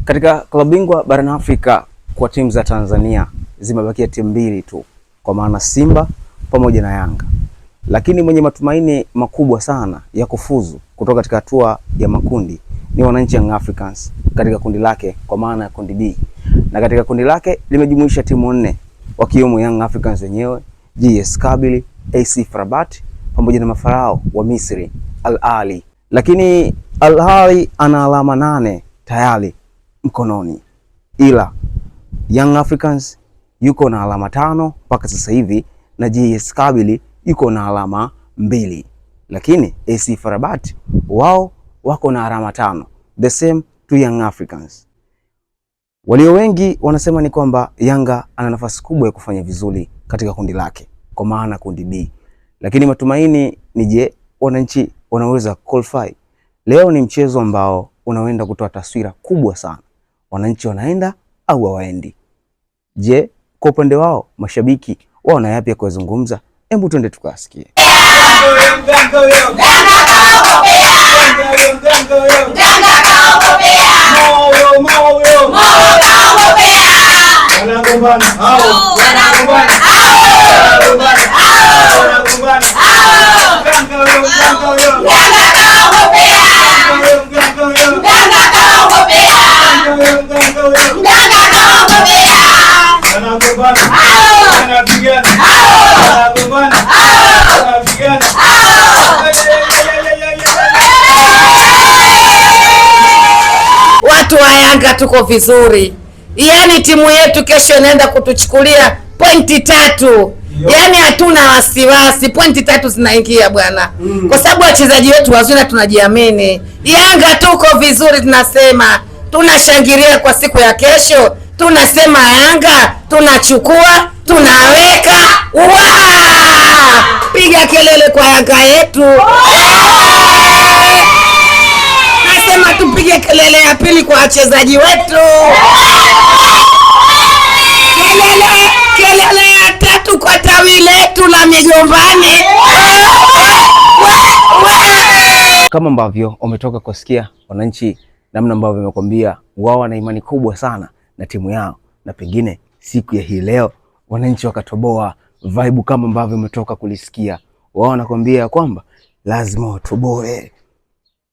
Katika klabu bingwa barani Afrika kwa timu za Tanzania zimebakia timu mbili tu, kwa maana Simba pamoja na Yanga. Lakini mwenye matumaini makubwa sana ya kufuzu kutoka katika hatua ya makundi ni wananchi Young Africans katika kundi lake, kwa maana ya kundi B. Na katika kundi lake limejumuisha timu 4 wakiwemo Young Africans wenyewe, JS Kabylie, AC FAR Rabat pamoja na mafarao wa Misri Al Ahly. Lakini Al Ahly ana alama 8 tayari mkononi, ila Young Africans yuko na alama 5 mpaka sasa hivi na JS Kabylie yuko na alama 2, lakini AC FAR Rabat wao wako na alama 5, the same to Young Africans. Walio wengi wanasema ni kwamba Yanga ana nafasi kubwa ya kufanya vizuri katika kundi lake, kwa maana kundi B. Lakini matumaini ni je, wananchi wanaweza qualify? Leo ni mchezo ambao unaenda kutoa taswira kubwa sana. Wananchi wanaenda au hawaendi? Je, kwa upande wao mashabiki wao na yapi ya kuzungumza? Hebu twende tukasikie. Watu wa Yanga tuko vizuri. Yaani timu yetu kesho inaenda kutuchukulia pointi 3. Yaani hatuna wasiwasi, pointi 3 zinaingia bwana. Kwa sababu wachezaji wetu wazuri na tunajiamini. Yanga tuko vizuri, tunasema tunashangilia kwa siku ya kesho. Tunasema Yanga tunachukua, tunaweka. Piga kelele kwa Yanga yetu. Nasema tupige kelele ya pili kwa wachezaji wetu. Kelele ya 3 kwa tawi letu la Migombani. Kama ambavyo umetoka kusikia wananchi namna ambavyo wamekwambia wao wana imani kubwa sana na timu yao, na pengine siku ya hii leo wananchi wakatoboa vibe kama ambavyo umetoka kulisikia. Wao wanakwambia kwamba lazima watoboe,